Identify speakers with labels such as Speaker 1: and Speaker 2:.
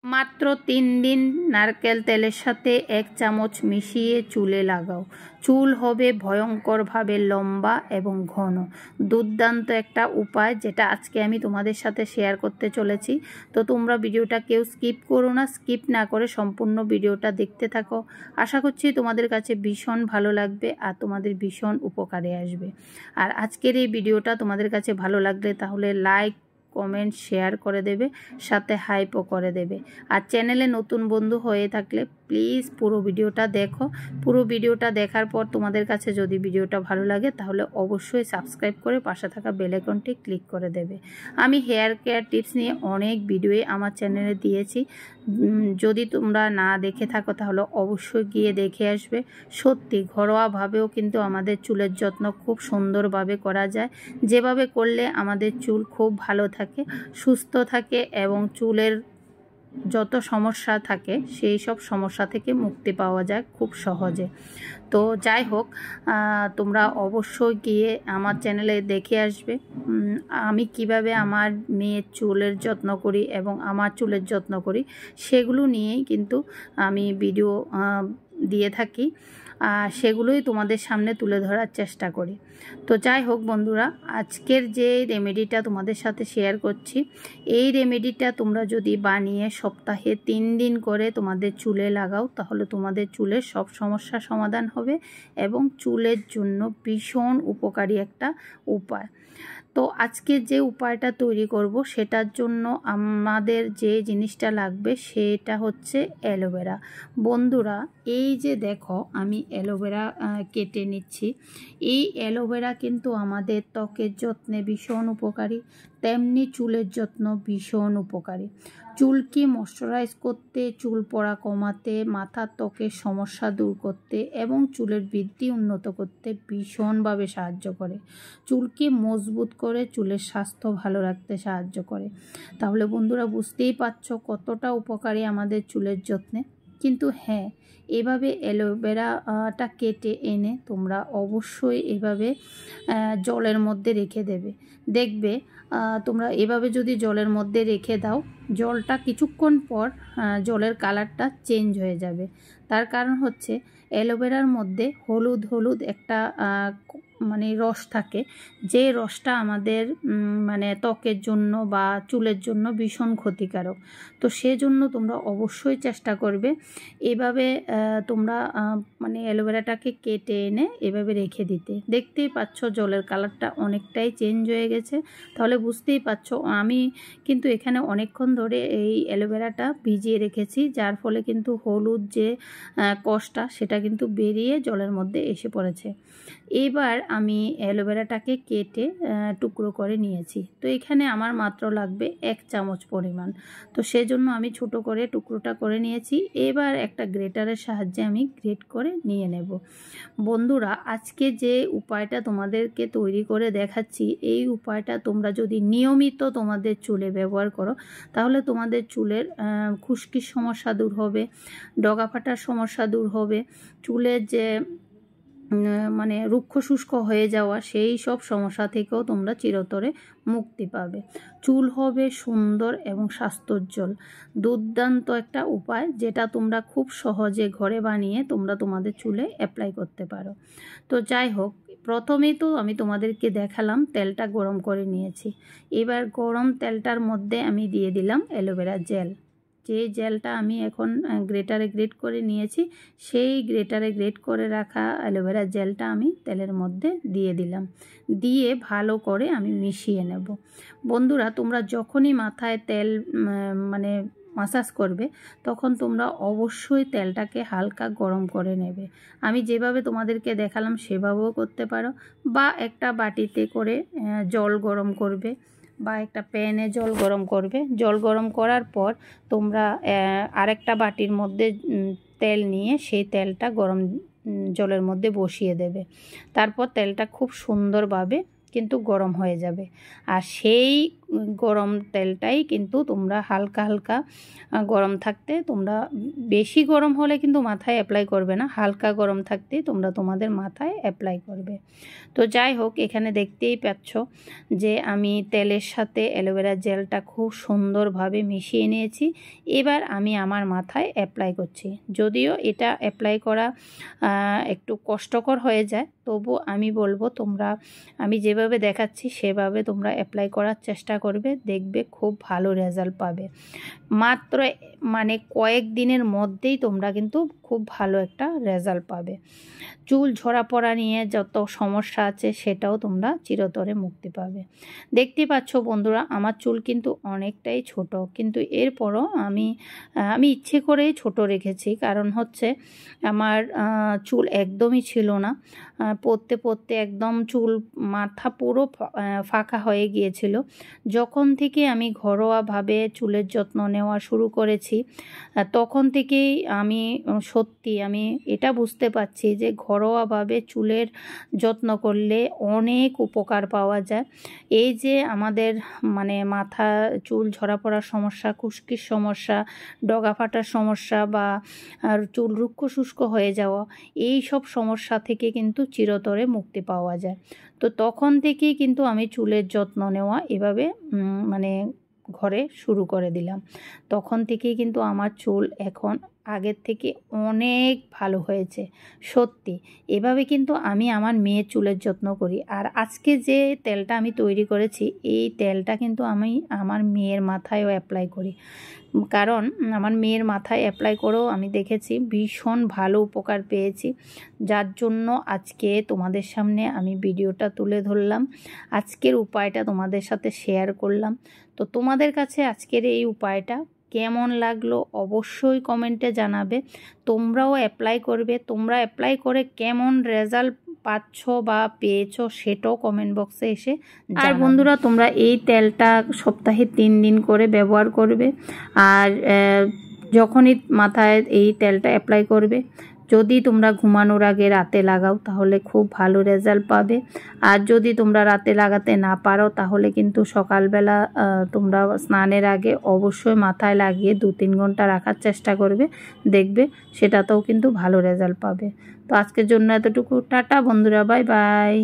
Speaker 1: মাত্র 3 দিন নারকেল তেলের সাথে 1 চামচ মিশিয়ে চুলে লাগাও। চুল হবে ভয়ঙ্করভাবে লম্বা এবং ঘন। দুর্দান্ত একটা উপায় যেটা আজকে আমি তোমাদের সাথে শেয়ার করতে চলেছি। তো তোমরা ভিডিওটা কেউ স্কিপ করো না, স্কিপ না করে সম্পূর্ণ ভিডিওটা দেখতে থাকো। আশা করছি তোমাদের কাছে ভীষণ ভালো লাগবে আর তোমাদের ভীষণ উপকারে আসবে। আর আজকের এই ভিডিওটা তোমাদের কাছে ভালো লাগলে তাহলে লাইক, কমেন্ট, শেয়ার করে দেবে, সাথে হাইপও করে দেবে। আর চ্যানেলে নতুন বন্ধু হয়ে থাকলে প্লিজ পুরো ভিডিওটা দেখো। পুরো ভিডিওটা দেখার পর তোমাদের কাছে যদি ভিডিওটা ভালো লাগে তাহলে অবশ্যই সাবস্ক্রাইব করে পাশে থাকা বেল আইকনটি ক্লিক করে দেবে। আমি হেয়ার কেয়ার টিপস নিয়ে অনেক ভিডিওই আমার চ্যানেলে দিয়েছি, যদি তোমরা না দেখে থাকো তাহলে অবশ্যই গিয়ে দেখে আসবে। সত্যি ঘরোয়াভাবেও কিন্তু আমাদের চুলের যত্ন খুব সুন্দরভাবে করা যায়, যেভাবে করলে আমাদের চুল খুব ভালো থাকে, সুস্থ থাকে এবং চুলের যত সমস্যা থাকে সেই সব সমস্যা থেকে মুক্তি পাওয়া যায় খুব সহজে। তো যাই হোক, তোমরা অবশ্যই গিয়ে আমার চ্যানেলে দেখে আসবে আমি কিভাবে আমার মেয়ের চুলের যত্ন করি এবং আমার চুলের যত্ন করি, সেগুলো নিয়েই কিন্তু আমি ভিডিও দিয়ে থাকি। সেগুলোই তোমাদের সামনে তুলে ধরার চেষ্টা করি। তো যাই হোক বন্ধুরা, আজকের যে রেমেডিটা তোমাদের সাথে শেয়ার করছি, এই রেমেডিটা তোমরা যদি বানিয়ে সপ্তাহে 3 দিন করে তোমাদের চুলে লাগাও তাহলে তোমাদের চুলের সব সমস্যা সমাধান হবে এবং চুলের জন্য ভীষণ উপকারী একটা উপায়। তো আজকে যে উপায়টা তৈরি করব সেটার জন্য আমাদের যে জিনিসটা লাগবে সেটা হচ্ছে অ্যালোভেরা। বন্ধুরা, এই যে দেখো আমি অ্যালোভেরা কেটে নিচ্ছি। এই অ্যালোভেরা কিন্তু আমাদের ত্বকের যত্নে ভীষণ উপকারী, তেমনি চুলের যত্ন ভীষণ উপকারী। চুলকে ময়শ্চারাইজ করতে, চুল পড়া কমাতে, মাথার ত্বকের সমস্যা দূর করতে এবং চুলের বৃদ্ধি উন্নত করতে ভীষণভাবে সাহায্য করে। চুলকে মজবুত করে চুলের স্বাস্থ্য ভালো রাখতে সাহায্য করে। তাহলে বন্ধুরা বুঝতেই পারছো কতটা উপকারী আমাদের চুলের যত্নে। কিন্তু হ্যাঁ, এভাবে অ্যালোভেরাটা কেটে এনে তোমরা অবশ্যই এভাবে জলের মধ্যে রেখে দেবে। দেখবে তোমরা এভাবে যদি জলের মধ্যে রেখে দাও, জলটা কিছুক্ষণ পর জলের কালারটা চেঞ্জ হয়ে যাবে। তার কারণ হচ্ছে অ্যালোভেরার মধ্যে হলুদ হলুদ একটা মানে রস থাকে, যে রসটা আমাদের মানে ত্বকের জন্য বা চুলের জন্য ভীষণ ক্ষতিকারক। তো সেজন্য তোমরা অবশ্যই চেষ্টা করবে এভাবে তোমরা মানে অ্যালোভেরাটাকে কেটে এনে এভাবে রেখে দিতে। দেখতেই পাচ্ছ জলের কালারটা অনেকটাই চেঞ্জ হয়ে গেছে। তাহলে বুঝতেই পারছো আমি কিন্তু এখানে অনেকক্ষণ ধরে এই অ্যালোভেরাটা ভিজিয়ে রেখেছি, যার ফলে কিন্তু হলুদ যে কষটা সেটা কিন্তু বেরিয়ে জলের মধ্যে এসে পড়েছে। এবার আমি অ্যালোভেরাটাকে কেটে টুকরো করে নিয়েছি। তো এখানে আমার মাত্র লাগবে 1 চামচ পরিমাণ। তো সেজন্য আমি ছোট করে টুকরোটা করে নিয়েছি। এবার একটা গ্রেটারের সাহায্যে আমি গ্রেট করে নিয়ে নেব। বন্ধুরা, আজকে যে উপায়টা তোমাদেরকে তৈরি করে দেখাচ্ছি, এই উপায়টা তোমরা যদি নিয়মিত তোমাদের চুলে ব্যবহার করো তাহলে তোমাদের চুলের খুশকির সমস্যা দূর হবে, ডগা ফাটার সমস্যা দূর হবে, চুলের যে মানে রুক্ষ শুষ্ক হয়ে যাওয়া সেই সব সমস্যা থেকেও তোমরা চিরতরে মুক্তি পাবে। চুল হবে সুন্দর এবং স্বাস্থ্যোজ্জ্বল। দুর্দান্ত একটা উপায় যেটা তোমরা খুব সহজে ঘরে বানিয়ে তোমরা তোমাদের চুলে অ্যাপ্লাই করতে পারো। তো যাই হোক, প্রথমেই তো আমি তোমাদেরকে দেখালাম তেলটা গরম করে নিয়েছি। এবার গরম তেলটার মধ্যে আমি দিয়ে দিলাম অ্যালোভেরা জেল। যে জেলটা আমি এখন গ্রেটারে গ্রেট করে নিয়েছি, সেই গ্রেটারে গ্রেট করে রাখা অ্যালোভেরা জেলটা আমি তেলের মধ্যে দিয়ে দিলাম। দিয়ে ভালো করে আমি মিশিয়ে নেব। বন্ধুরা, তোমরা যখনই মাথায় তেল মানে মাসাজ করবে তখন তোমরা অবশ্যই তেলটাকে হালকা গরম করে নেবে। আমি যেভাবে তোমাদেরকে দেখালাম সেভাবেও করতে পারো, বা একটা বাটিতে করে জল গরম করবে বা একটা প্যানে জল গরম করবে। জল গরম করার পর তোমরা আরেকটা বাটির মধ্যে তেল নিয়ে সেই তেলটা গরম জলের মধ্যে বসিয়ে দেবে। তারপর তেলটা খুব সুন্দরভাবে কিন্তু গরম হয়ে যাবে। আর সেই গরম তেলটাই কিন্তু তোমরা হালকা হালকা গরম থাকতে, তোমরা বেশি গরম হলে কিন্তু মাথায় অ্যাপ্লাই করবে না, হালকা গরম থাকতেই তোমরা তোমাদের মাথায় অ্যাপ্লাই করবে। তো যাই হোক, এখানে দেখতেই পাচ্ছ যে আমি তেলের সাথে অ্যালোভেরা জেলটা খুব সুন্দরভাবে মিশিয়ে নিয়েছি। এবার আমি আমার মাথায় অ্যাপ্লাই করছি। যদিও এটা অ্যাপ্লাই করা একটু কষ্টকর হয়ে যায়, তবু আমি বলবো তোমরা আমি যেভাবে দেখাচ্ছি সেভাবে তোমরা অ্যাপ্লাই করার চেষ্টা করবে, দেখবে খুব ভালো রেজাল্ট পাবে। মাত্র মানে কয়েক দিনের মধ্যেই তোমরা কিন্তু খুব ভালো একটা রেজাল্ট পাবে। চুল ঝরা পড়া নিয়ে যত সমস্যা আছে সেটাও তোমরা চিরতরে মুক্তি পাবে। দেখতে পাচ্ছ বন্ধুরা, আমার চুল কিন্তু অনেকটাই ছোট, কিন্তু এরপরও আমি ইচ্ছে করেই ছোট রেখেছি। কারণ হচ্ছে আমার চুল একদমই ছিল না, পড়তে পড়তে একদম চুল মাথা পুরো ফাঁকা হয়ে গিয়েছিল। যখন থেকে আমি ঘরোয়াভাবে চুলের যত্ন নেওয়া শুরু করেছি, তখন থেকেই আমি এটা বুঝতে পারছি যে ঘরোয়াভাবে চুলের যত্ন করলে অনেক উপকার পাওয়া যায়। এই যে আমাদের মানে মাথা চুল ঝরা পড়ার সমস্যা, খুশকির সমস্যা, ডগা ফাটার সমস্যা বা চুল রুক্ষ শুষ্ক হয়ে যাওয়া, এই সব সমস্যা থেকে কিন্তু চিরতরে মুক্তি পাওয়া যায়। তো তখন থেকেই কিন্তু আমি চুলের যত্ন নেওয়া এভাবে মানে ঘরে শুরু করে দিলাম। তখন থেকেই কিন্তু আমার চুল এখন আগের থেকে অনেক ভালো হয়েছে। সত্যি এভাবে কিন্তু আমি আমার মেয়ের চুলের যত্ন করি। আর আজকে যে তেলটা আমি তৈরি করেছি, এই তেলটা কিন্তু আমি আমার মেয়ের মাথায়ও অ্যাপ্লাই করি। কারণ আমার মেয়ের মাথায় অ্যাপ্লাই করেও আমি দেখেছি ভীষণ ভালো উপকার পেয়েছি, যার জন্য আজকে তোমাদের সামনে আমি ভিডিওটা তুলে ধরলাম। আজকের উপায়টা তোমাদের সাথে শেয়ার করলাম। তো তোমাদের কাছে আজকের এই উপায়টা কেমন লাগলো অবশ্যই কমেন্টে জানাবে। তোমরাও অ্যাপ্লাই করবে, তোমরা অ্যাপ্লাই করে কেমন রেজাল্ট পাচ্ছ বা পেয়েছো সেটাও কমেন্ট বক্সে এসে জানাবে। আর বন্ধুরা, তোমরা এই তেলটা সপ্তাহে 3 দিন করে ব্যবহার করবে। আর যখনই মাথায় এই তেলটা অ্যাপ্লাই করবে, যদি তোমরা ঘুমানোর আগে রাতে লাগাও তাহলে খুব ভালো রেজাল্ট পাবে। আর যদি তোমরা রাতে লাগাতে না পারো তাহলে কিন্তু সকালবেলা তোমরা স্নানের আগে অবশ্যই মাথায় লাগিয়ে 2-3 ঘন্টা রাখার চেষ্টা করবে, দেখবে সেটাতেও কিন্তু ভালো রেজাল্ট পাবে। তো আজকের জন্য এতটুকু, টাটা বন্ধুরা, বাই বাই।